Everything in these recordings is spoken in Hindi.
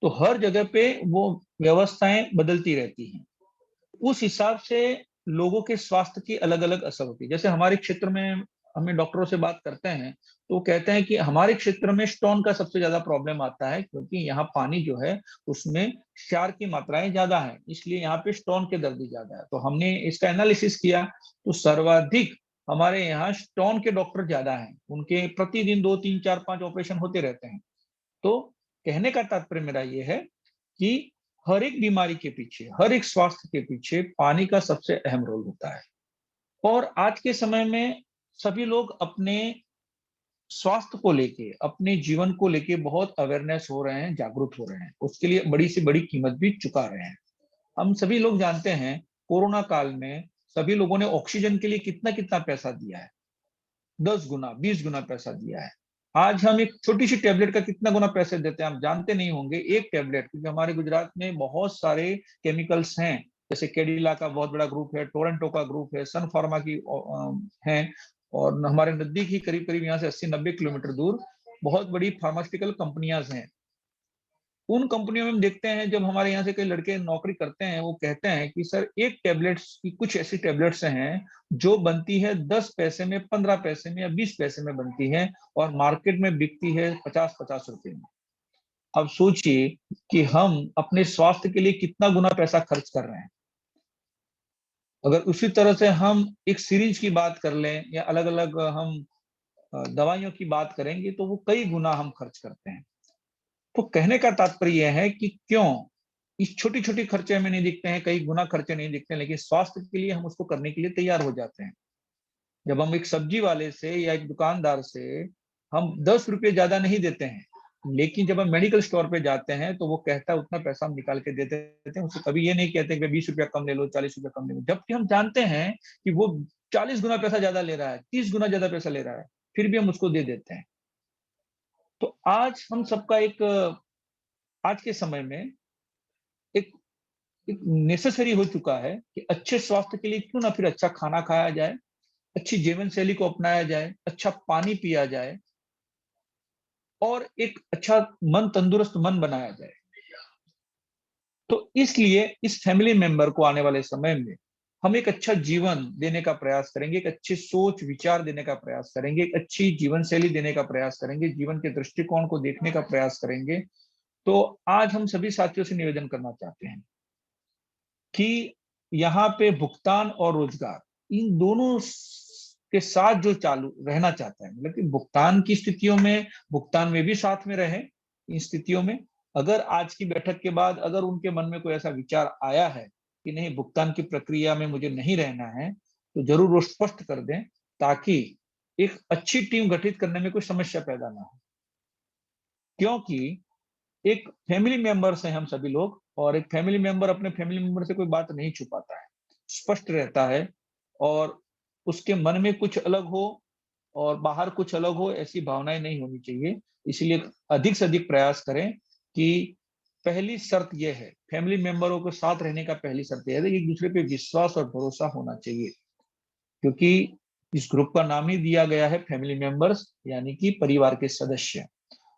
तो हर जगह पे वो व्यवस्थाएं बदलती रहती हैं। उस हिसाब से लोगों के स्वास्थ्य की अलग-अलग असर होती है। जैसे हमारे क्षेत्र में हमें डॉक्टरों से बात करते हैं, तो वो कहते हैं कि हमारे क्षेत्र में स्टोन का सबसे ज़्यादा प्रॉब्लम आता है, क्योंकि यहाँ पानी जो है उसमें क्षार की मात्राएँ ज़्यादा हैं, इसलिए यहाँ पे स्टोन के दर्दी ज़्यादा है। तो हमने इसका एनालिसिस किया, तो सर्वाधिक हमारे यहाँ स्टोन के डॉक्टर ज़्यादा हैं। उनके प्रतिदिन 2, 3, 4, 5 ऑपरेशन होते रहते हैं। तो कहने का तात्पर्य मेरा ये है कि हर एक बीमारी के पीछे, हर एक स्वास्थ्य के पीछे पानी का सबसे अहम रोल होता है। और आज के समय में सभी लोग अपने स्वास्थ्य को लेके, अपने जीवन को लेके बहुत अवेयरनेस हो रहे हैं, जागरूक हो रहे हैं। उसके लिए बड़ी से बड़ी कीमत भी चुका रहे हैं। हम सभी लोग जानते हैं, कोरोना काल में सभी लोगों ने ऑक्सीजन के लिए कितना-कितना पैसा दिया है। 10 गुना, 20 गुना पैसा दिया है। आज हम एक छोटी-सी टैबलेट का कितना गुना पैसे देते हैं, आप जानते नहीं होंगे। एक टैबलेट, क्योंकि हमारे गुजरात में बहुत सारे केमिकल्स हैं, जैसे कैडिला का बहुत बड़ा ग्रुप है, टोरंटो का ग्रुप है, सन फार्मा की हैं, और हमारे नज़दीक ही करीब-करीब यहाँ से 80-90 किलोमीटर दूर बहुत बड़ी फार्मास्यूटिकल कंपनियाज़ हैं। उन कंपनियों में हम देखते हैं, जब हमारे यहाँ से कई लड़के नौकरी करते हैं, वो कहते हैं कि सर एक टैबलेट्स की, कुछ ऐसी टैबलेट्स हैं जो बनती है 10 पैसे में, 15 पैसे में या 20 पैसे में बनती है, और मार्केट में बिकती है 50-50 रुपए में। अब सोचिए कि हम अपने स्वास्थ्य के लिए कितना गुना पैसा खर्च कर रहे हैं। अगर उसी तरह से हम एक सीरीज की बात कर लें या अलग-अलग हम दवाइयों की बात करेंगे, तो वो कई गुना हम खर्च करते हैं। तो कहने का तात्पर्य यह है कि क्यों इस छोटी-छोटी खर्चे हमें नहीं दिखते हैं, कई गुना खर्चे नहीं दिखते हैं, लेकिन स्वास्थ्य के लिए हम उसको करने के लिए तैयार हो जाते हैं। जब हम एक सब्जी वाले से या एक दुकानदार से हम 10 रुपए ज़्यादा नहीं देते हैं, लेकिन जब हम मेडिकल स्टोर पे जाते हैं, तो वो कहता है उतना पैसा हम निकाल के दे देते हैं। उससे कभी ये नहीं कहते कि 20 रुपया कम ले लो, 40 रुपया कम ले लो। जबकि हम जानते हैं कि वो 40 गुना पैसा ज़्यादा ले रहा है, 30 गुना ज़्यादा पैसा ले रहा है, फिर भी हम उसको दे देते हैं। तो आज हम सबका एक, आज के समय में एक एक नेसेसरी हो चुका है कि अच्छे स्वास्थ्य के लिए क्यों ना फिर अच्छा खाना खाया जाए, अच्छी जीवन शैली को अपनाया जाए, अच्छा पानी पिया जाए, और एक अच्छा मन, तंदुरुस्त मन बनाया जाए। तो इसलिए इस फैमिली मेंबर को आने वाले समय में हम एक अच्छा जीवन देने का प्रयास करेंगे, एक अच्छी सोच विचार देने का प्रयास करेंगे, एक अच्छी जीवन शैली देने का प्रयास करेंगे, जीवन के दृष्टिकोण को देखने का प्रयास करेंगे। तो आज हम सभी साथियों से निवेदन करना चाहते हैं कि यहाँ पे भुगतान और रोजगार, इन दोनों के साथ जो चालू रहना चाहता है, मतलब कि भुगतान की स्थितियों में, भुगतान में भी साथ में रहे। इन स्थितियों में अगर आज की बैठक के बाद अगर उनके मन में कोई ऐसा विचार आया है कि नहीं, भुगतान की प्रक्रिया में मुझे नहीं रहना है, तो जरूर वो स्पष्ट कर दें, ताकि एक अच्छी टीम गठित करने में कोई समस्या पैदा ना हो। क्योंकि एक फैमिली मेंबर्स हैं हम सभी लोग, और एक फैमिली मेंबर अपने फैमिली मेंबर से कोई बात नहीं छुपाता है, स्पष्ट रहता है, और उसके मन में कुछ अलग हो और बाहर कुछ अलग हो, ऐसी भावनाएं नहीं होनी चाहिए। इसलिए अधिक से अधिक प्रयास करें कि पहली शर्त यह है, फैमिली मेंबरों के साथ रहने का पहली शर्त यह है कि एक दूसरे पे विश्वास और भरोसा होना चाहिए, क्योंकि इस ग्रुप का नाम ही दिया गया है फैमिली मेंबर्स, यानी कि परिवार के सदस्य।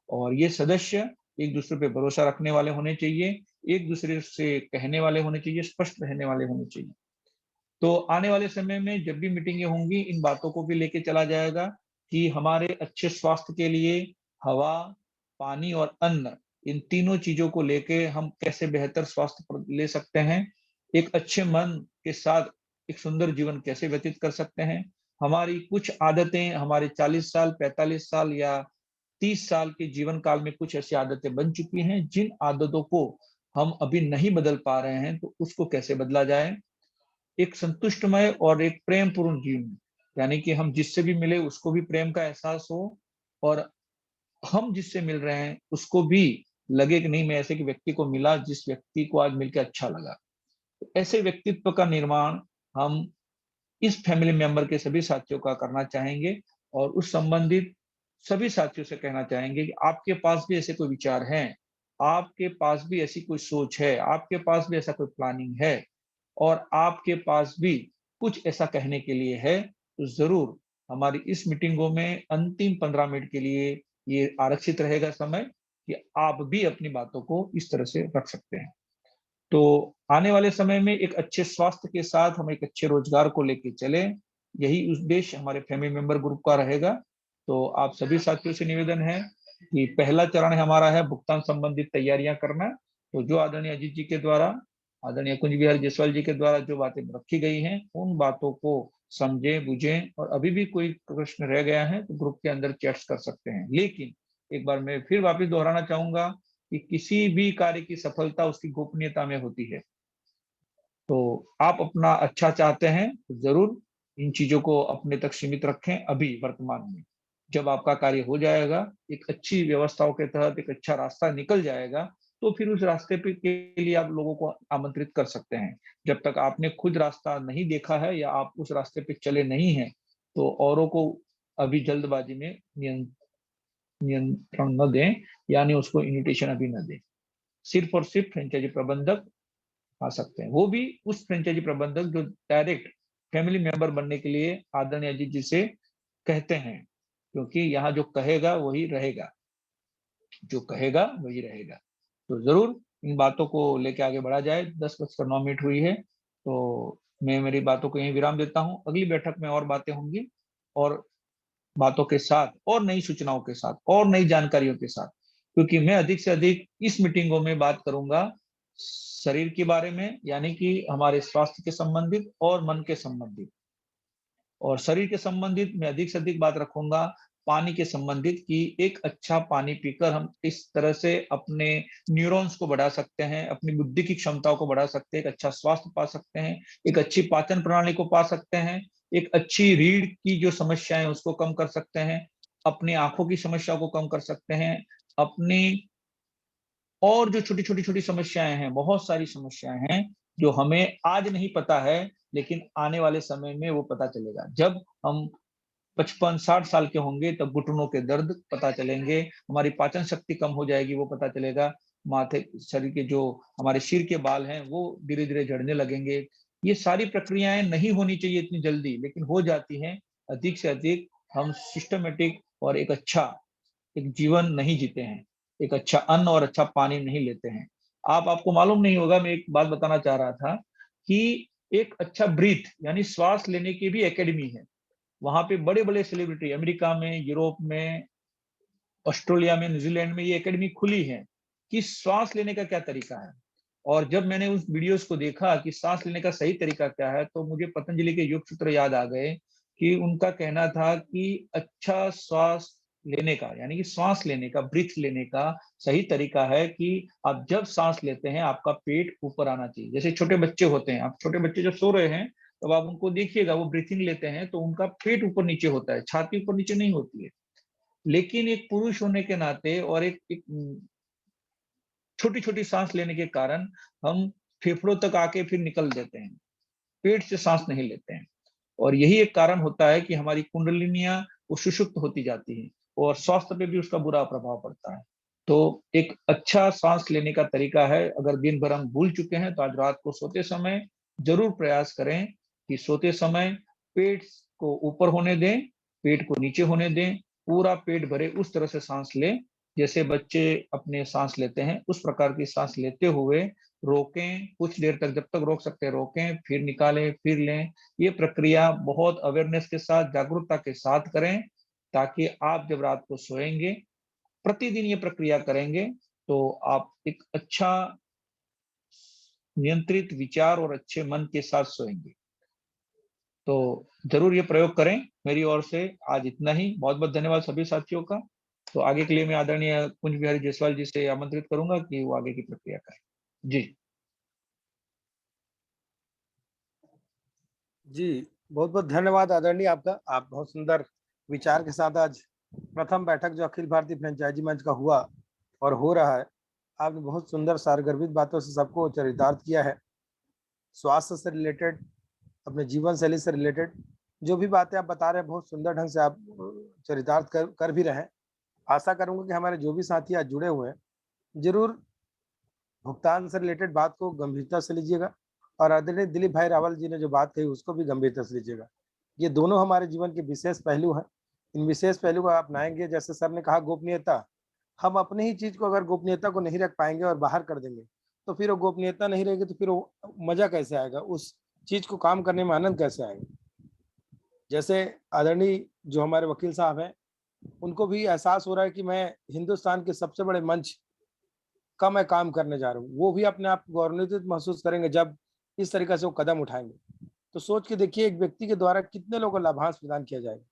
और ये सदस्य एक दूसरे पे भरोसा रखने वाले होने चाहिए, एक दूसरे से कहने वाले होने चाहिए, स्पष्ट रहने वाले होने चाहिए। तो आने वाले समय में जब भी मीटिंगें होंगी, इन बातों को भी लेके चला जाएगा कि हमारे अच्छे स्वास्थ्य के लिए हवा, पानी और अन्न, इन तीनों चीज़ों को लेके हम कैसे बेहतर स्वास्थ्य पर ले सकते हैं। एक अच्छे मन के साथ एक सुंदर जीवन कैसे व्यतीत कर सकते हैं। हमारी कुछ आदतें हमारे 40 साल, 45 साल या 30 साल के जीवन काल में कुछ ऐसी आदतें बन चुकी हैं, जिन आदतों को हम अभी नहीं बदल पा रहे हैं, तो उसको कैसे बदला जाए। एक संतुष्टमय और एक प्रेमपूर्ण जीवन, यानी कि हम जिससे भी मिले उसको भी प्रेम का एहसास हो, और हम जिससे मिल रहे हैं उसको भी लगे कि नहीं, मैं ऐसे के व्यक्ति को मिला जिस व्यक्ति को आज मिलकर अच्छा लगा। तो ऐसे व्यक्तित्व का निर्माण हम इस फैमिली मेंबर के सभी साथियों का करना चाहेंगे, और उस संबंधित सभी साथियों से कहना चाहेंगे कि आपके पास भी ऐसे कोई विचार हैं, आपके पास भी ऐसी कोई सोच है, आपके पास भी ऐसा कोई प्लानिंग है, और आपके पास भी कुछ ऐसा कहने के लिए है, तो ज़रूर हमारी इस मीटिंगों में अंतिम 15 मिनट के लिए ये आरक्षित रहेगा समय। कि आप भी अपनी बातों को इस तरह से रख सकते हैं। तो आने वाले समय में एक अच्छे स्वास्थ्य के साथ हम एक अच्छे रोजगार को लेके चले, यही उद्देश्य हमारे फैमिली मेंबर ग्रुप का रहेगा। तो आप सभी साथियों से निवेदन है कि पहला चरण हमारा है भुगतान संबंधित तैयारियां करना। तो जो आदरणीय अजीत जी के द्वारा, आदरणीय कुंज बिहारी जायसवाल जी के द्वारा जो बातें रखी गई हैं, उन बातों को समझें, बुझें, और अभी भी कोई प्रश्न रह गया है तो ग्रुप के अंदर चैट्स कर सकते हैं। लेकिन एक बार मैं फिर वापस दोहराना चाहूंगा कि किसी भी कार्य की सफलता उसकी गोपनीयता में होती है। तो आप अपना अच्छा चाहते हैं तो जरूर इन चीजों को अपने तक सीमित रखें अभी वर्तमान में। जब आपका कार्य हो जाएगा, एक अच्छी व्यवस्थाओं के तहत एक अच्छा रास्ता निकल जाएगा, तो फिर उस रास्ते पे के लिए आप लोगों को आमंत्रित कर सकते हैं। जब तक आपने खुद रास्ता नहीं देखा है या आप उस रास्ते पे चले नहीं हैं, तो औरों को अभी जल्दबाजी में नियंत्रण न दें, यानी उसको इन्विटेशन अभी न दें। सिर्फ और सिर्फ फ्रेंचाइजी प्रबंधक आ सकते हैं, वो भी उस फ्रेंचाइजी प्रबंधक जो डायरेक्ट फैमिली मेंबर बनने के लिए आदरणीय अजीत जी से कहते हैं, क्योंकि यहाँ जो कहेगा वही रहेगा, जो कहेगा वही रहेगा। तो जरूर इन बातों को लेके आगे बढ़ा जाए। 10:09 हुई है, तो मैं मेरी बातों को यहीं विराम देता हूँ। अगली बैठक में और बातें होंगी, और बातों के साथ, और नई सूचनाओं के साथ, और नई जानकारियों के साथ, क्योंकि मैं अधिक से अधिक इस मीटिंगों में बात करूंगा शरीर के बारे में, यानी कि हमारे स्वास्थ्य के संबंधित और मन के संबंधित। और शरीर के संबंधित मैं अधिक से अधिक बात रखूंगा पानी के संबंधित, कि एक अच्छा पानी पीकर हम इस तरह से अपने न्यूरॉन्स को बढ़ा सकते हैं, अपनी बुद्धि की क्षमताओं को बढ़ा सकते हैं, एक अच्छा स्वास्थ्य पा सकते हैं, एक अच्छी पाचन प्रणाली को पा सकते हैं, एक अच्छी रीढ़ की जो समस्या है उसको कम कर सकते हैं, अपनी आंखों की समस्या को कम कर सकते हैं, अपनी और जो छोटी छोटी छोटी समस्याएं हैं, बहुत सारी समस्याएं हैं जो हमें आज नहीं पता है, लेकिन आने वाले समय में वो पता चलेगा। जब हम 55-60 साल के होंगे तब घुटनों के दर्द पता चलेंगे, हमारी पाचन शक्ति कम हो जाएगी वो पता चलेगा, माथे शरीर के जो हमारे सिर के बाल हैं वो धीरे धीरे झड़ने लगेंगे। ये सारी प्रक्रियाएं नहीं होनी चाहिए इतनी जल्दी, लेकिन हो जाती हैं। अधिक से अधिक हम सिस्टमेटिक और एक अच्छा एक जीवन नहीं जीते हैं, एक अच्छा अन्न और अच्छा पानी नहीं लेते हैं। आपको मालूम नहीं होगा, मैं एक बात बताना चाह रहा था कि एक अच्छा ब्रीथ यानी श्वास लेने की भी एकेडमी है। वहां पे बड़े बड़े सेलिब्रिटी अमेरिका में, यूरोप में, ऑस्ट्रेलिया में, न्यूजीलैंड में ये एकेडमी खुली है कि श्वास लेने का क्या तरीका है। और जब मैंने उस वीडियोस को देखा कि सांस लेने का सही तरीका क्या है, तो मुझे पतंजलि के योग सूत्र याद आ गए कि उनका कहना था कि अच्छा श्वास लेने का, यानी कि सांस लेने का, ब्रीथ लेने का सही तरीका है कि आप जब सांस लेते हैं आपका पेट ऊपर आना चाहिए। जैसे छोटे बच्चे होते हैं, आप छोटे बच्चे जब सो रहे हैं तब आप उनको देखिएगा, वो ब्रीथिंग लेते हैं तो उनका पेट ऊपर नीचे होता है, छाती ऊपर नीचे नहीं होती है। लेकिन एक पुरुष होने के नाते और एक छोटी छोटी सांस लेने के कारण हम फेफड़ों तक आके फिर निकल देते हैं, पेट से सांस नहीं लेते हैं। और यही एक कारण होता है कि हमारी कुंडलिनियां वो सुषुप्त होती जाती हैं, और स्वास्थ्य पे भी उसका बुरा प्रभाव पड़ता है। तो एक अच्छा सांस लेने का तरीका है, अगर दिन भर हम भूल चुके हैं तो आज रात को सोते समय जरूर प्रयास करें कि सोते समय पेट को ऊपर होने दें, पेट को नीचे होने दें, पूरा पेट भरे उस तरह से सांस लें जैसे बच्चे अपने सांस लेते हैं, उस प्रकार की सांस लेते हुए रोकें, कुछ देर तक जब तक रोक सकते हैं रोकें, फिर निकालें, फिर लें। ये प्रक्रिया बहुत अवेयरनेस के साथ, जागरूकता के साथ करें, ताकि आप जब रात को सोएंगे, प्रतिदिन ये प्रक्रिया करेंगे, तो आप एक अच्छा नियंत्रित विचार और अच्छे मन के साथ सोएंगे। तो जरूर ये प्रयोग करें। मेरी ओर से आज इतना ही। बहुत बहुत धन्यवाद सभी साथियों का। तो आगे के लिए मैं आदरणीय कुंज बिहारी जायसवाल जी से आमंत्रित करूंगा कि वो आगे की प्रक्रिया करें। जी जी, बहुत बहुत धन्यवाद आदरणीय आपका। आप बहुत सुंदर विचार के साथ आज प्रथम बैठक जो अखिल भारतीय फ्रेंचाइजी मंच का हुआ और हो रहा है, आपने बहुत सुंदर सारगर्भित बातों से सबको चरितार्थ किया है। स्वास्थ्य से रिलेटेड, अपने जीवन शैली से रिलेटेड जो भी बातें आप बता रहे हैं, बहुत सुंदर ढंग से आप चरितार्थ कर भी रहे हैं। आशा करूंगा कि हमारे जो भी साथी आज जुड़े हुए हैं, जरूर भुगतान से रिलेटेड बात को गंभीरता से लीजिएगा, और आदरणीय दिलीप भाई रावल जी ने जो बात कही उसको भी गंभीरता से लीजिएगा। ये दोनों हमारे जीवन के विशेष पहलू हैं। इन विशेष पहलू को अपनाएंगे, जैसे सर ने कहा गोपनीयता, हम अपने ही चीज को अगर गोपनीयता को नहीं रख पाएंगे और बाहर कर देंगे, तो फिर वो गोपनीयता नहीं रहेगी, तो फिर वो मजा कैसे आएगा, उस चीज को काम करने में आनंद कैसे आएगा। जैसे आदरणीय जो हमारे वकील साहब हैं, उनको भी एहसास हो रहा है कि मैं हिंदुस्तान के सबसे बड़े मंच का मैं काम करने जा रहा हूँ, वो भी अपने आप को गौरवान्वित महसूस करेंगे जब इस तरीके से वो कदम उठाएंगे। तो सोच के देखिए, एक व्यक्ति के द्वारा कितने लोगों को लाभांश प्रदान किया जाएगा।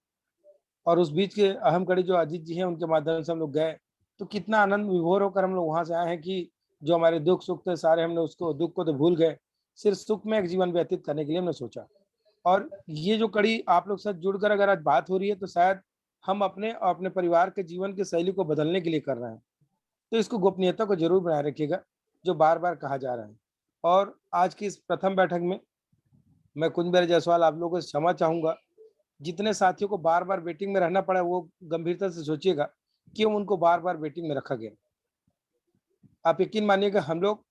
और उस बीच के अहम कड़ी जो अजीत जी हैं, उनके माध्यम से हम लोग गए, तो कितना आनंद विभोर होकर हम लोग वहां से आए हैं कि जो हमारे दुख सुख थे सारे, हमने उसको दुख को तो भूल गए, सिर्फ सुख में एक जीवन व्यतीत करने के लिए हमने सोचा। और ये जो कड़ी आप लोग साथ जुड़कर अगर आज बात हो रही है, तो शायद हम अपने और अपने परिवार के जीवन की शैली को बदलने के लिए कर रहे हैं। तो इसको गोपनीयता को जरूर बनाए रखिएगा, जो बार बार कहा जा रहा है। और आज की इस प्रथम बैठक में मैं कुंजबिहारी जायसवाल आप लोगों से क्षमा चाहूंगा, जितने साथियों को बार बार वेटिंग में रहना पड़ा, वो गंभीरता से सोचिएगा क्यों उनको बार बार वेटिंग में रखा गया। आप यकीन मानिएगा, हम लोग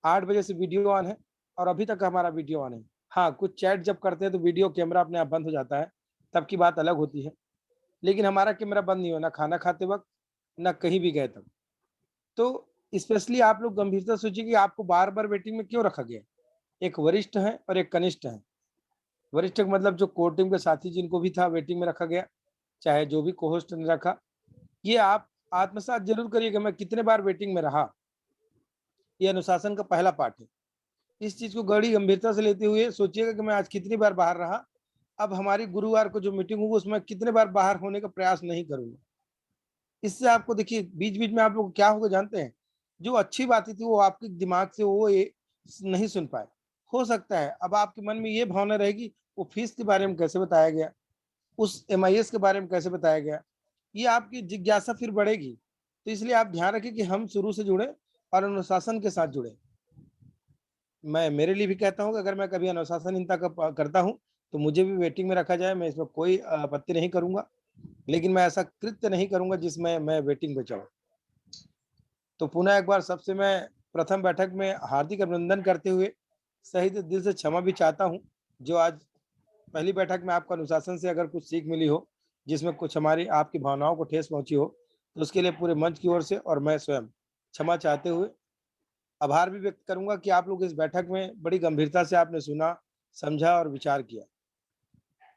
8 बजे से वीडियो ऑन है और अभी तक हमारा वीडियो ऑन है। हाँ, कुछ चैट जब करते हैं तो वीडियो कैमरा अपने आप बंद हो जाता है, तब की बात अलग होती है, लेकिन हमारा कैमरा बंद नहीं होना, खाना खाते वक्त ना कहीं भी गए तब। तो स्पेशली आप लोग गंभीरता सोचिए कि आपको बार बार वेटिंग में क्यों रखा गया। एक वरिष्ठ है और एक कनिष्ठ है। वरिष्ठ का मतलब जो कोर टीम के साथी जिनको भी था वेटिंग में रखा गया, चाहे जो भी कोहोस्ट ने रखा, ये आप आत्मसात जरूर करिएगा मैं कितने बार वेटिंग में रहा। ये अनुशासन का पहला पार्ट है। इस चीज को बड़ी गंभीरता से लेते हुए सोचिएगा कि मैं आज कितनी बार बाहर रहा। अब हमारी गुरुवार को जो मीटिंग होगी उसमें कितने बार बाहर होने का प्रयास नहीं करूंगा। इससे आपको देखिए बीच बीच में आप लोग क्या होगा जानते हैं, जो अच्छी बातें थी वो आपके दिमाग से वो ये नहीं सुन पाए। हो सकता है अब आपके मन में ये भावना रहेगी, वो फीस के बारे में कैसे बताया गया, उस MIS के बारे में कैसे बताया गया, ये आपकी जिज्ञासा फिर बढ़ेगी। तो इसलिए आप ध्यान रखें कि हम शुरू से जुड़े और अनुशासन के साथ जुड़े। मैं मेरे लिए भी कहता हूँ कि अगर मैं कभी अनुशासनहीनता करता हूँ, तो मुझे भी वेटिंग में रखा जाए, मैं इसमें कोई आपत्ति नहीं करूंगा, लेकिन मैं ऐसा कृत्य नहीं करूंगा जिसमें मैं वेटिंग पे चढ़ूं। तो पुनः एक बार सबसे मैं प्रथम बैठक में हार्दिक अभिनंदन करते हुए सही दिल से क्षमा भी चाहता हूं, जो आज पहली बैठक में आपको अनुशासन से अगर कुछ सीख मिली हो, जिसमें कुछ हमारी आपकी भावनाओं को ठेस पहुंची हो, तो उसके लिए पूरे मंच की ओर से और मैं स्वयं क्षमा चाहते हुए आभार भी व्यक्त करूंगा कि आप लोग इस बैठक में बड़ी गंभीरता से आपने सुना, समझा और विचार किया।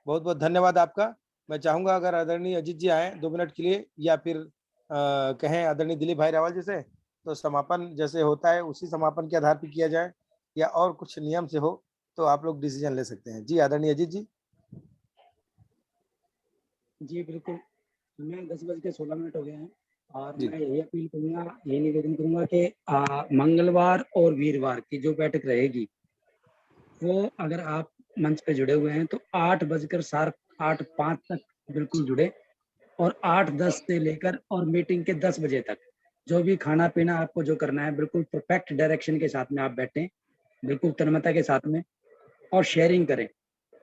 बहुत बहुत धन्यवाद आपका। मैं चाहूंगा अगर आदरणीय अजीत जी आए 2 मिनट के लिए, या फिर कहें आदरणीय दिलीप भाई रावल जी से, तो समापन जैसे होता है उसी समापन के आधार पर किया जाए, या और कुछ नियम से हो तो आप लोग डिसीजन ले सकते हैं। जी आदरणीय अजीत जी। जी बिल्कुल, हमें 10:16 हो गए हैं और जी मैं यही अपील करूंगा, यही निवेदन करूंगा कि मंगलवार और वीरवार की जो बैठक रहेगी, वो अगर आप मंच पे जुड़े हुए हैं तो 8:05 तक बिल्कुल जुड़े, और 8:10 से लेकर और मीटिंग के 10 बजे तक जो भी खाना पीना आपको जो करना है, बिल्कुल परफेक्ट डायरेक्शन के साथ में आप बैठें, बिल्कुल तन्मयता के साथ में, और शेयरिंग करें।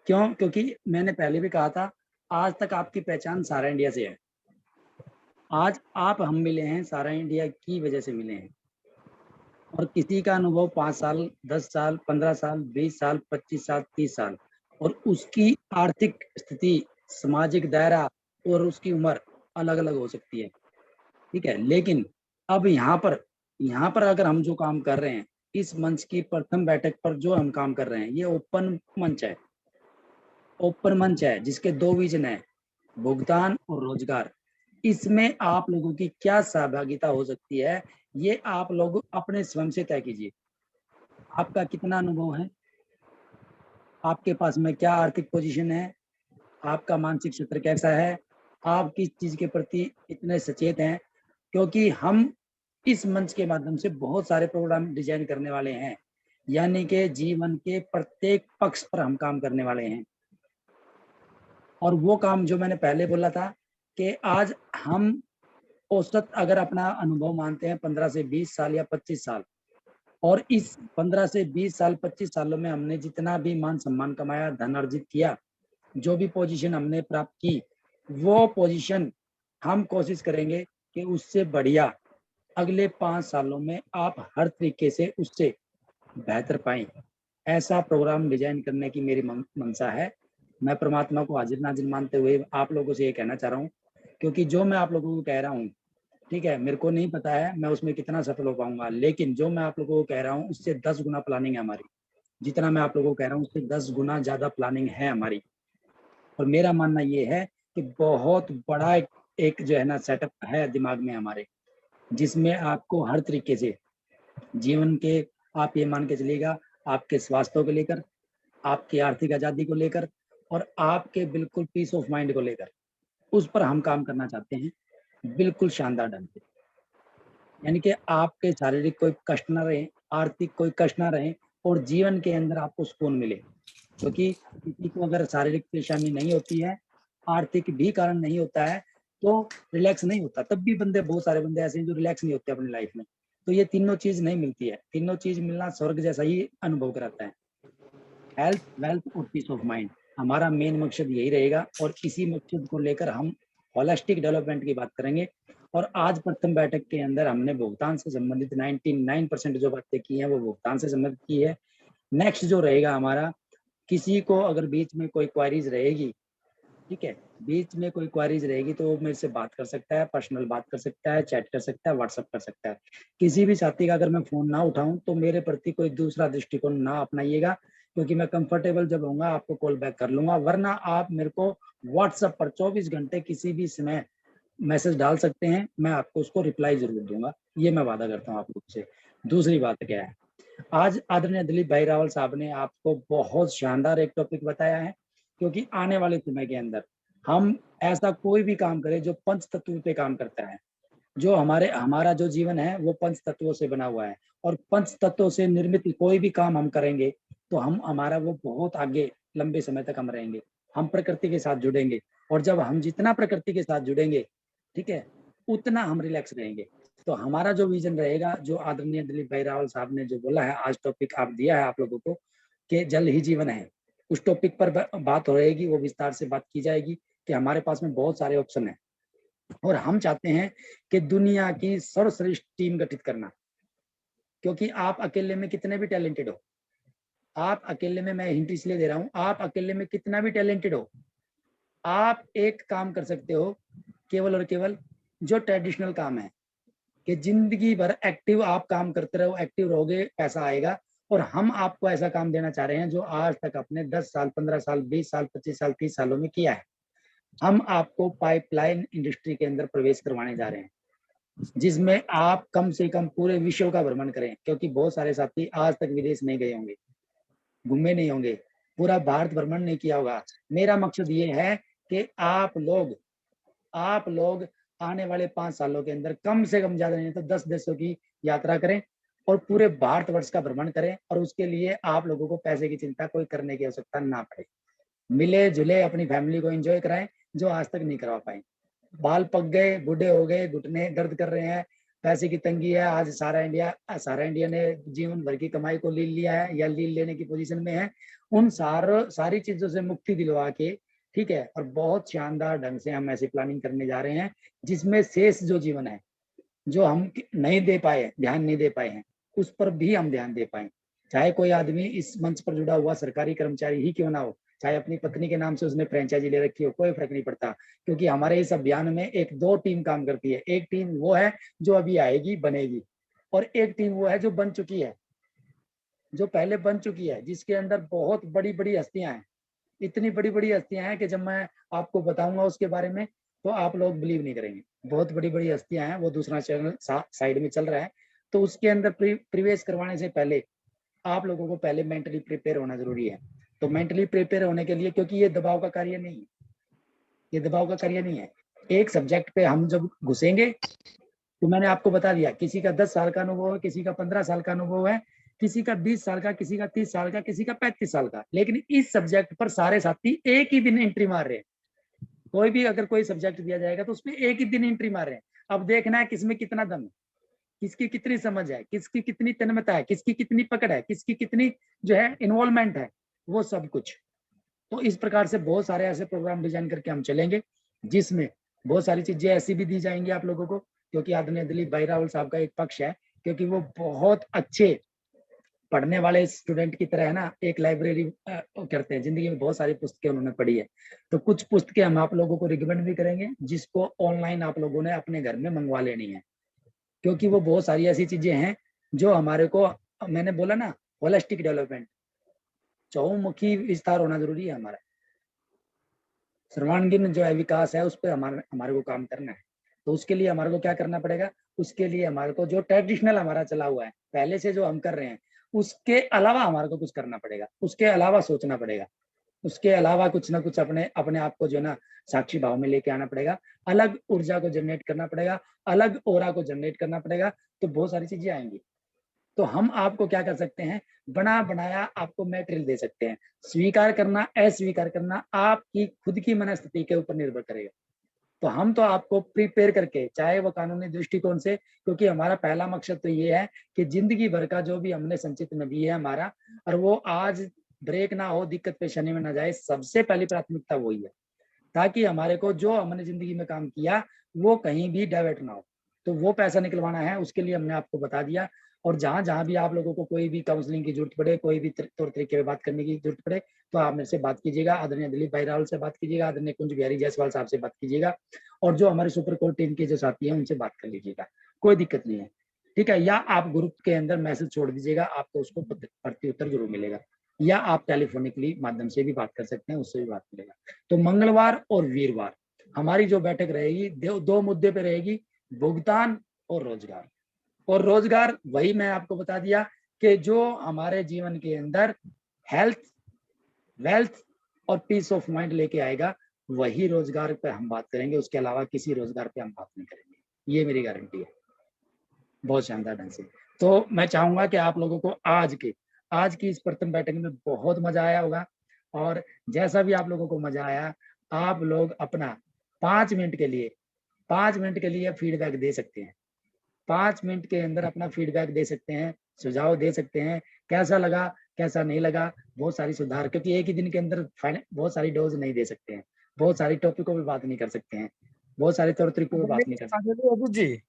क्यों? क्योंकि मैंने पहले भी कहा था, आज तक आपकी पहचान सारा इंडिया से है। आज आप हम मिले हैं सारा इंडिया की वजह से मिले हैं, और किसी का अनुभव 5 साल, 10 साल, 15 साल, 20 साल, 25 साल, 30 साल, और उसकी आर्थिक स्थिति, सामाजिक दायरा और उसकी उम्र अलग अलग हो सकती है, ठीक है। लेकिन अब यहाँ पर अगर हम जो काम कर रहे हैं, इस मंच की प्रथम बैठक पर जो हम काम कर रहे हैं, ये ओपन मंच है, ओपन मंच है जिसके 2 विजन है, भुगतान और रोजगार। इसमें आप लोगों की क्या सहभागिता हो सकती है, ये आप लोग अपने स्वयं से तय कीजिए। आपका कितना अनुभव है, आपके पास में क्या आर्थिक पोजीशन है, आपका मानसिक क्षेत्र कैसा है, आप किस चीज के प्रति इतने सचेत हैं। क्योंकि हम इस मंच के माध्यम से बहुत सारे प्रोग्राम डिजाइन करने वाले हैं, यानी कि जीवन के प्रत्येक पक्ष पर हम काम करने वाले हैं। और वो काम जो मैंने पहले बोला था कि आज हम औसत अगर अपना अनुभव मानते हैं 15 से 20 साल या 25 साल, और इस 15 से 20 साल 25 सालों में हमने जितना भी मान सम्मान कमाया, धन अर्जित किया, जो भी पोजीशन हमने प्राप्त की, वो पोजीशन हम कोशिश करेंगे कि उससे बढ़िया अगले 5 सालों में आप हर तरीके से उससे बेहतर पाएं। ऐसा प्रोग्राम डिजाइन करने की मेरी मंशा है। मैं परमात्मा को हाजिर नाजिर मानते हुए आप लोगों से ये कहना चाह रहा हूँ, क्योंकि जो मैं आप लोगों को कह रहा हूँ ठीक है, मेरे को नहीं पता है मैं उसमें कितना सफल हो पाऊंगा, लेकिन जो मैं आप लोगों को कह रहा हूँ उससे 10 गुना प्लानिंग है हमारी। जितना मैं आप लोगों को कह रहा हूँ उससे 10 गुना ज्यादा प्लानिंग है हमारी। और मेरा मानना ये है कि बहुत बड़ा एक जो है ना सेटअप है दिमाग में हमारे, जिसमें आपको हर तरीके से जीवन के, आप ये मान के चलिएगा, आपके स्वास्थ्य को लेकर, आपकी आर्थिक आजादी को लेकर, और आपके बिल्कुल पीस ऑफ माइंड को लेकर, उस पर हम काम करना चाहते हैं बिल्कुल शानदार ढंग से। यानी कि आपके शारीरिक कोई कष्ट ना रहे, आर्थिक कोई कष्ट ना रहे, और जीवन के अंदर आपको सुकून मिले। क्योंकि किसी को अगर शारीरिक परेशानी नहीं होती है, आर्थिक भी कारण नहीं होता है, तो रिलैक्स नहीं होता। तब भी बंदे, बहुत सारे बंदे ऐसे हैं जो रिलैक्स नहीं होते अपनी लाइफ में। तो ये तीनों चीज नहीं मिलती है, तीनों चीज मिलना स्वर्ग जैसा ही अनुभव कराता है। हेल्थ, वेल्थ और पीस ऑफ माइंड, हमारा मेन मकसद यही रहेगा, और इसी मकसद को लेकर हम होलिस्टिक डेवलपमेंट की बात करेंगे। और आज प्रथम बैठक के अंदर हमने भुगतान से संबंधित 99% जो बातें की हैं वो भुगतान से संबंधित की है। नेक्स्ट जो रहेगा हमारा, किसी को अगर बीच में कोई क्वारीज रहेगी, ठीक है, बीच में कोई क्वारीज रहेगी तो वो मेरे से बात कर सकता है, पर्सनल बात कर सकता है, चैट कर सकता है, व्हाट्सअप कर सकता है। किसी भी साथी का अगर मैं फोन ना उठाऊं तो मेरे प्रति कोई दूसरा दृष्टिकोण ना अपनाइएगा, क्योंकि मैं कंफर्टेबल जब होऊंगा आपको कॉल बैक कर लूंगा। वरना आप मेरे को व्हाट्सएप पर 24 घंटे किसी भी समय मैसेज डाल सकते हैं, मैं आपको उसको रिप्लाई जरूर दूंगा, ये मैं वादा करता हूँ आप लोग से। दूसरी बात क्या है, आज आदरणीय दिलीप भाई रावल साहब ने आपको बहुत शानदार एक टॉपिक बताया है, क्योंकि आने वाले समय के अंदर हम ऐसा कोई भी काम करें जो पंच तत्व पे काम करता है। जो हमारा जो जीवन है वो पंच तत्वों से बना हुआ है, और पंच तत्वों से निर्मित कोई भी काम हम करेंगे तो हम हमारा वो बहुत आगे लंबे समय तक हम रहेंगे। हम प्रकृति के साथ जुड़ेंगे, और जब हम जितना प्रकृति के साथ जुड़ेंगे, ठीक है, उतना हम रिलैक्स रहेंगे। तो हमारा जो विजन रहेगा, जो आदरणीय दिलीप भाई रावल साहब ने जो बोला है, आज टॉपिक आप दिया है आप लोगों को कि जल ही जीवन है, उस टॉपिक पर बात हो रहेगी, वो विस्तार से बात की जाएगी कि हमारे पास में बहुत सारे ऑप्शन है। और हम चाहते हैं कि दुनिया की सर्वश्रेष्ठ टीम गठित करना, क्योंकि आप अकेले में कितने भी टैलेंटेड हो, आप अकेले में, मैं हिंट इसलिए दे रहा हूं, आप अकेले में कितना भी टैलेंटेड हो, आप एक काम कर सकते हो केवल और केवल, जो ट्रेडिशनल काम है, कि जिंदगी भर एक्टिव आप काम करते रहो, एक्टिव रहोगे, पैसा आएगा। और हम आपको ऐसा काम देना चाह रहे हैं जो आज तक अपने 10 साल, 15 साल, 20 साल, 25 साल, 30 सालों में किया है। हम आपको पाइपलाइन इंडस्ट्री के अंदर प्रवेश करवाने जा रहे हैं, जिसमें आप कम से कम पूरे विश्व का भ्रमण करें, क्योंकि बहुत सारे साथी आज तक विदेश नहीं गए होंगे, घूमे नहीं होंगे, पूरा भारत भ्रमण नहीं किया होगा। मेरा मकसद ये है कि आप लोग आने वाले 5 सालों के अंदर कम से कम, ज्यादा नहीं तो 10 देशों की यात्रा करें, और पूरे भारतवर्ष का भ्रमण करें। और उसके लिए आप लोगों को पैसे की चिंता कोई करने की आवश्यकता ना पड़े। मिले जुले अपनी फैमिली को एंजॉय कराएं, जो आज तक नहीं करवा पाए। बाल पक गए, बूढ़े हो गए, घुटने दर्द कर रहे हैं, पैसे की तंगी है, आज सारा इंडिया ने जीवन भर की कमाई को लील लिया है या लील लेने की पोजीशन में है। उन सारी चीजों से मुक्ति दिलवा के, ठीक है, और बहुत शानदार ढंग से हम ऐसी प्लानिंग करने जा रहे हैं, जिसमें शेष जो जीवन है, जो हम नहीं दे पाए, ध्यान नहीं दे पाए हैं, उस पर भी हम ध्यान दे पाए। चाहे कोई आदमी इस मंच पर जुड़ा हुआ सरकारी कर्मचारी ही क्यों ना हो, चाहे अपनी पत्नी के नाम से उसने फ्रेंचाइजी ले रखी हो, कोई फर्क नहीं पड़ता। क्योंकि हमारे इस अभियान में एक दो टीम काम करती है। एक टीम वो है जो अभी आएगी, बनेगी, और एक टीम वो है जो बन चुकी है, जो पहले बन चुकी है, जिसके अंदर बहुत बड़ी बड़ी हस्तियां हैं। इतनी बड़ी बड़ी हस्तियां हैं कि जब मैं आपको बताऊंगा उसके बारे में तो आप लोग बिलीव नहीं करेंगे। बहुत बड़ी बड़ी हस्तियां हैं, वो दूसरा चैनल साइड में चल रहा है। तो उसके अंदर प्रवेश करवाने से पहले आप लोगों को पहले मेंटली प्रिपेयर होना जरूरी है। तो मेंटली प्रिपेयर होने के लिए, क्योंकि ये दबाव का कार्य नहीं है, ये दबाव का कार्य नहीं है। एक सब्जेक्ट पे हम जब घुसेंगे, तो मैंने आपको बता दिया, किसी का 10 साल का अनुभव है, किसी का 15 साल का अनुभव है, किसी का 20 साल का, किसी का 30 साल का, किसी का 35 साल का, लेकिन इस सब्जेक्ट पर सारे साथी एक ही दिन एंट्री मार रहे हैं। कोई भी अगर कोई सब्जेक्ट दिया जाएगा तो उसमें एक ही दिन एंट्री मार रहे हैं। अब देखना है किसमें कितना दम है, किसकी कितनी समझ है, किसकी कितनी तन्मयता है, किसकी कितनी पकड़ है, किसकी कितनी जो है इन्वॉल्वमेंट है, वो सब कुछ। तो इस प्रकार से बहुत सारे ऐसे प्रोग्राम डिजाइन करके हम चलेंगे, जिसमें बहुत सारी चीजें ऐसी भी दी जाएंगी आप लोगों को, क्योंकि आदरणीय दिलीप भाई रावल साहब का एक पक्ष है, क्योंकि वो बहुत अच्छे पढ़ने वाले स्टूडेंट की तरह है ना, एक लाइब्रेरी करते हैं, जिंदगी में बहुत सारी पुस्तकें उन्होंने पढ़ी है, तो कुछ पुस्तकें हम आप लोगों को रिकमेंड भी करेंगे जिसको ऑनलाइन आप लोगों ने अपने घर में मंगवा लेनी है, क्योंकि वो बहुत सारी ऐसी चीजें हैं जो हमारे को, मैंने बोला ना, होलिस्टिक डेवलपमेंट, चहुमुखी विस्तार होना जरूरी है हमारा। सर्वांगीण जो है विकास है, उस पर हमारे को काम करना है। तो उसके लिए हमारे को क्या करना पड़ेगा, उसके लिए हमारे को जो ट्रेडिशनल हमारा चला हुआ है पहले से जो हम कर रहे हैं, उसके अलावा हमारे को कुछ करना पड़ेगा, उसके अलावा सोचना पड़ेगा, उसके अलावा कुछ ना कुछ अपने अपने आप को जो है ना साक्षी भाव में लेके आना पड़ेगा, अलग ऊर्जा को जनरेट करना पड़ेगा, अलग ओरा को जनरेट करना पड़ेगा, तो बहुत सारी चीजें आएंगी। तो हम आपको क्या कर सकते हैं, बना बनाया आपको मटेरियल दे सकते हैं। स्वीकार करना अस्वीकार करना आपकी खुद की मनस्थिति के ऊपर निर्भर करेगा। तो हम तो आपको प्रिपेयर करके, चाहे वो कानूनी दृष्टिकोण से, क्योंकि हमारा पहला मकसद तो ये है कि जिंदगी भर का जो भी हमने संचित नबी है हमारा, और वो आज ब्रेक ना हो, दिक्कत पेशानी में ना जाए, सबसे पहली प्राथमिकता वही है, ताकि हमारे को जो हमने जिंदगी में काम किया वो कहीं भी डाइवर्ट ना हो। तो वो पैसा निकलवाना है, उसके लिए हमने आपको बता दिया। और जहां जहां भी आप लोगों को कोई भी काउंसलिंग की जरूरत पड़े, कोई भी तौर तरीके में बात करने की जरूरत पड़े, तो आप मेरे से बात कीजिएगा, आदरणीय दिलीप भाई राहुल से बात कीजिएगा, आदरणीय कुंज बिहारी जायसवाल साहब से बात कीजिएगा, और जो हमारे सुपर कोर टीम के जो साथी हैं उनसे बात कर लीजिएगा, कोई दिक्कत नहीं है, ठीक है। या आप ग्रुप के अंदर मैसेज छोड़ दीजिएगा, आपको उसको प्रति उत्तर जरूर मिलेगा, या आप टेलीफोनिकली माध्यम से भी बात कर सकते हैं, उससे भी बात मिलेगा। तो मंगलवार और वीरवार हमारी जो बैठक रहेगी, दो मुद्दे पे रहेगी, भुगतान और रोजगार। और रोजगार वही मैं आपको बता दिया कि जो हमारे जीवन के अंदर हेल्थ, वेल्थ और पीस ऑफ माइंड लेके आएगा, वही रोजगार पे हम बात करेंगे, उसके अलावा किसी रोजगार पे हम बात नहीं करेंगे, ये मेरी गारंटी है, बहुत शानदार ढंग से। तो मैं चाहूंगा कि आप लोगों को आज की इस प्रथम बैठक में बहुत मजा आया होगा, और जैसा भी आप लोगों को मजा आया, आप लोग अपना 5 मिनट के लिए फीडबैक दे सकते हैं, 5 मिनट के अंदर अपना फीडबैक दे सकते हैं, सुझाव दे सकते हैं, कैसा लगा कैसा नहीं लगा, बहुत सारी सुधार, क्योंकि एक ही दिन के अंदर बहुत सारी डोज नहीं दे सकते हैं, बहुत सारी टॉपिकों पे बात नहीं कर सकते हैं, बहुत सारे तौर तरीकों पे बात नहीं कर सकते। अदूत जी,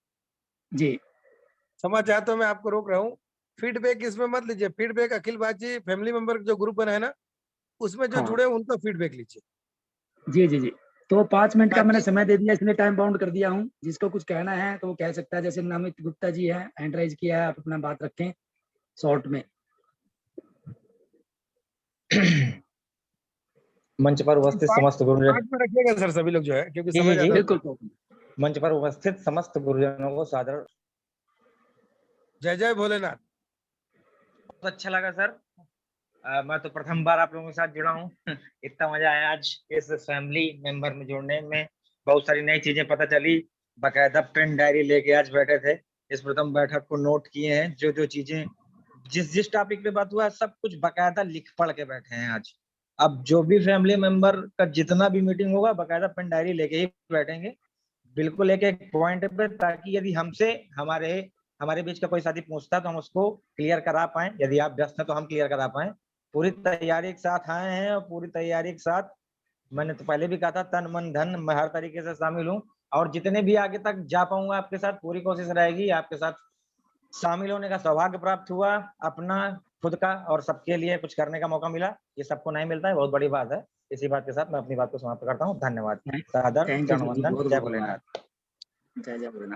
जी क्षमा चाहता हूं, मैं आपको रोक रहा हूँ। फीडबैक इसमें मत लीजिए, फीडबैक अखिल बाजी फैमिली मेंबर जो ग्रुप बना है ना, उसमें जो हाँ, जुड़े हैं उनका फीडबैक लीजिए। जी जी जी। तो 5 मिनट का मैंने बाकी समय दे दिया, इसलिए टाइम बाउंड कर दिया हूँ, जिसको कुछ कहना है तो वो कह सकता है। जैसे नमित गुप्ता जी है, हैंड राइज किया है, आप अपना बात रखें शॉर्ट में। मंच पर उपस्थित समस्त गुरुजन, 5 मिनट रखिएगा सर, सभी लोग जो है, क्योंकि जी, समय जी, ज्यादा बिल्कुल। मंच पर उपस्थित समस्त गुरुजनों को सादर। जय जय भोलेनाथ। बहुत अच्छा लगा सर। मैं तो प्रथम बार आप लोगों के साथ जुड़ा हूँ। इतना मजा आया आज इस फैमिली मेंबर में जुड़ने में, बहुत सारी नई चीजें पता चली। बाकायदा पेन डायरी लेके आज बैठे थे, इस प्रथम बैठक को नोट किए हैं, जो जो चीजें जिस टॉपिक पे बात हुआ सब कुछ बाकायदा लिख पढ़ के बैठे हैं आज। अब जो भी फैमिली मेंबर का जितना भी मीटिंग होगा बाकायदा पेन डायरी लेके ही बैठेंगे, बिल्कुल एक एक पॉइंट पे, ताकि यदि हमसे हमारे बीच का कोई साथी पूछता तो हम उसको क्लियर करा पाए, यदि आप व्यस्त हैं तो हम क्लियर करा पाए। पूरी तैयारी के साथ आए हैं, और पूरी तैयारी के साथ, मैंने तो पहले भी कहा था, तन मन धन मैं हर तरीके से शामिल हूँ, और जितने भी आगे तक जा पाऊंगा आपके साथ, पूरी कोशिश रहेगी आपके साथ शामिल होने का सौभाग्य प्राप्त हुआ, अपना खुद का और सबके लिए कुछ करने का मौका मिला, ये सबको नहीं मिलता है, बहुत बड़ी बात है। इसी बात के साथ मैं अपनी बात को समाप्त करता हूँ। धन्यवाद। सादर थैंक यू चरण सर जी, वंदन। बहुत जय बहुत भोलेनाथ। धन्यवाद। जय जय भोलेनाथ।